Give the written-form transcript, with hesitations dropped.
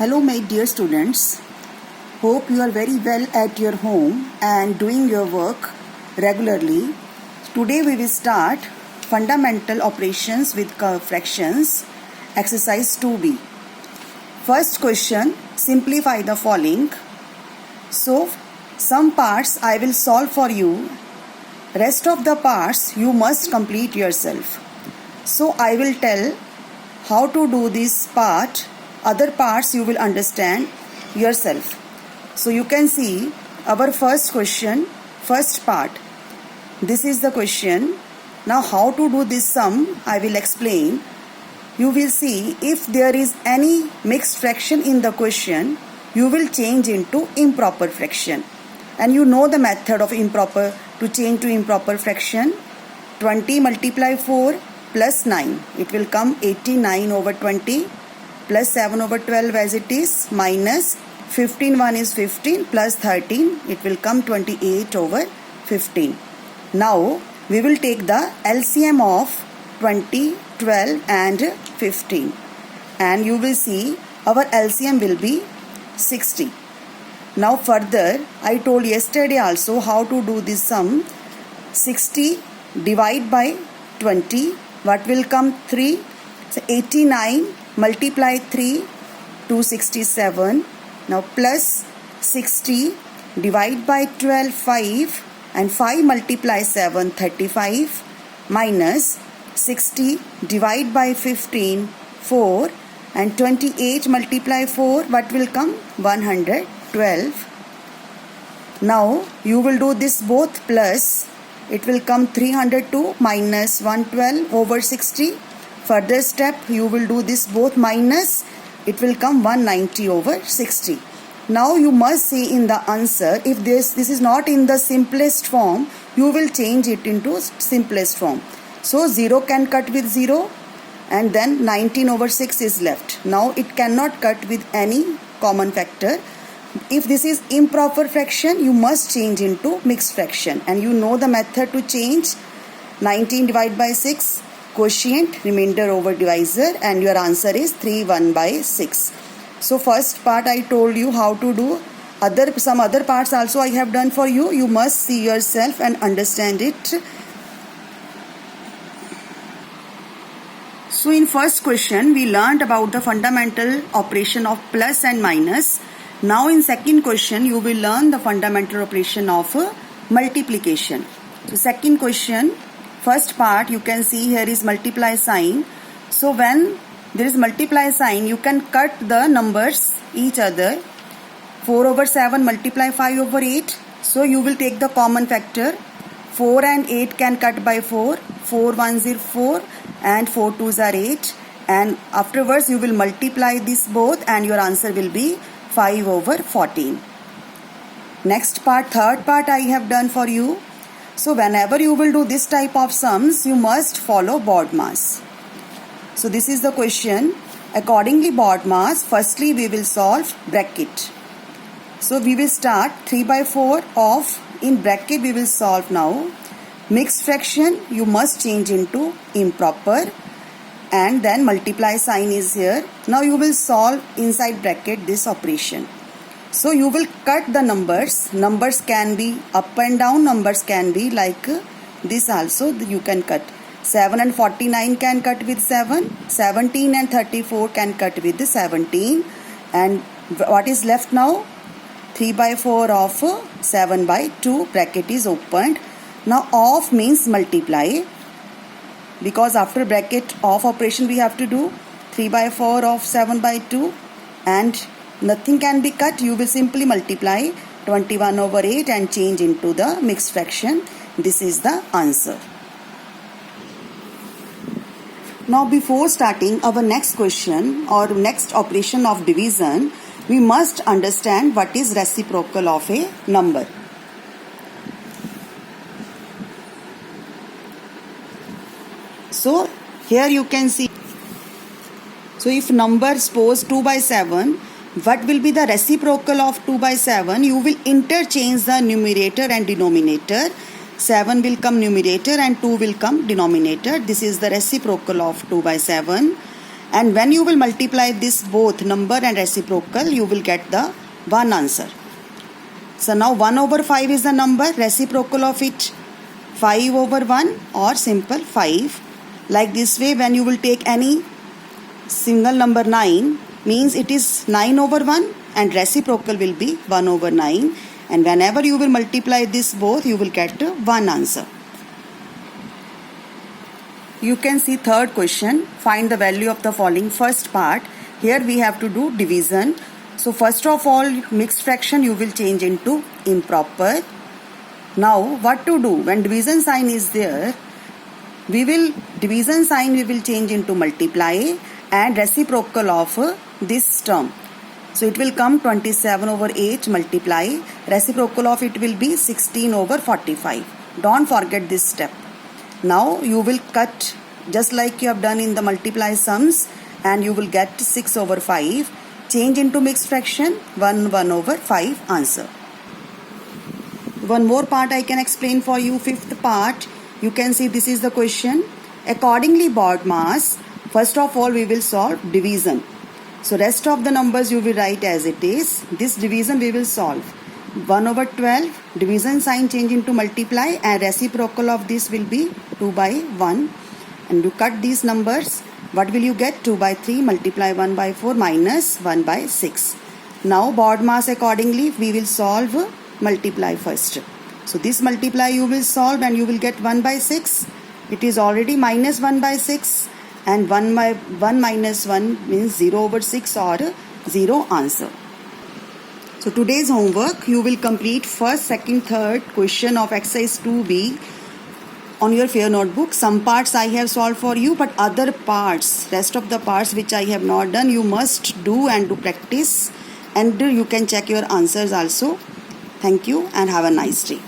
Hello my dear students, hope you are very well at your home and doing your work regularly. Today we will start fundamental operations with fractions, exercise 2b. First question, simplify the following. So some parts I will solve for you, rest of the parts you must complete yourself. So I will tell how to do this part. Other parts you will understand yourself. So you can see our first question, first part. This is the question. Now how to do this sum I will explain. You will see if there is any mixed fraction in the question, you will change into improper fraction. And you know the method of improper to change to improper fraction. 20 multiply 4 plus 9. It will come 89 over 20. Plus 7 over 12 as it is, minus 15, 1 is 15, plus 13, it will come 28 over 15. Now, we will take the LCM of 20, 12 and 15. And you will see our LCM will be 60. Now further, I told yesterday also how to do this sum. 60 divide by 20, what will come? 3. So 89 multiply 3, 267. Now plus 60 divide by 12, 5 and 5 multiply 7, 35 minus 60 divide by 15, 4 and 28 multiply 4, what will come? 112. Now you will do this both plus, it will come 302 minus 112 over 60. Further step, you will do this both minus, it will come 190 over 60. Now you must see in the answer, if this is not in the simplest form, you will change it into simplest form. So 0 can cut with 0 and then 19 over 6 is left. Now it cannot cut with any common factor. If this is improper fraction, you must change into mixed fraction. And you know the method to change. 19 divided by 6. Quotient, remainder over divisor, and your answer is 3 1 by 6. So first part I told you how to do. Some other parts also I have done for you. You must see yourself and understand it. So in first question we learned about the fundamental operation of plus and minus. Now in second question you will learn the fundamental operation of multiplication. So second question, first part you can see here is multiply sign. So when there is multiply sign, you can cut the numbers each other. 4 over 7 multiply 5 over 8. So you will take the common factor. 4 and 8 can cut by 4. 4 1s are 4 and 4 2s are 8. And afterwards you will multiply this both and your answer will be 5 over 14. Next part, third part I have done for you. So whenever you will do this type of sums, you must follow BODMAS. So this is the question. Accordingly BODMAS, firstly we will solve bracket. So we will start 3 by 4 of, in bracket we will solve now. Mixed fraction you must change into improper and then multiply sign is here. Now you will solve inside bracket this operation. So you will cut the numbers. Numbers can be up and down. Numbers can be like this also. You can cut. 7 and 49 can cut with 7. 17 and 34 can cut with 17. And what is left now? 3 by 4 of 7 by 2. Bracket is opened. Now off means multiply. Because after bracket off operation we have to do 3 by 4 of 7 by 2. And nothing can be cut. You will simply multiply 21 over 8 and change into the mixed fraction. This is the answer. Now before starting our next question or next operation of division, we must understand what is reciprocal of a number. So here you can see. So if number suppose 2 by 7, what will be the reciprocal of 2 by 7? You will interchange the numerator and denominator. 7 will come numerator and 2 will come denominator. This is the reciprocal of 2 by 7. And when you will multiply this both number and reciprocal, you will get the one answer. So now 1 over 5 is the number, reciprocal of it 5 over 1 or simple 5. Like this way, when you will take any single number 9, means it is 9 over 1 and reciprocal will be 1 over 9. And whenever you will multiply this both, you will get one answer. You can see third question, find the value of the following. First part, here we have to do division. So first of all, mixed fraction you will change into improper. Now what to do? When division sign is there, division sign we will change into multiply and reciprocal of this term. So it will come 27 over 8 multiply, reciprocal of it will be 16 over 45. Don't forget this step. Now you will cut just like you have done in the multiply sums and you will get 6 over 5. Change into mixed fraction, 1 over 5 answer. One more part I can explain for you. Fifth part, you can see this is the question. Accordingly BODMAS, first of all we will solve division. So rest of the numbers you will write as it is. This division we will solve. 1 over 12, division sign change into multiply and reciprocal of this will be 2 by 1. And you cut these numbers. What will you get? 2 by 3 multiply 1 by 4 minus 1 by 6. Now BODMAS accordingly we will solve multiply first. So this multiply you will solve and you will get 1 by 6. It is already minus 1 by 6 and 1 by 1 minus 1 means 0 over 6 or 0 answer. So today's homework, you will complete first, second, third question of exercise 2B on your fair notebook. Some parts I have solved for you, but other parts, rest of the parts which I have not done, you must do and do practice, and you can check your answers also. Thank you and have a nice day.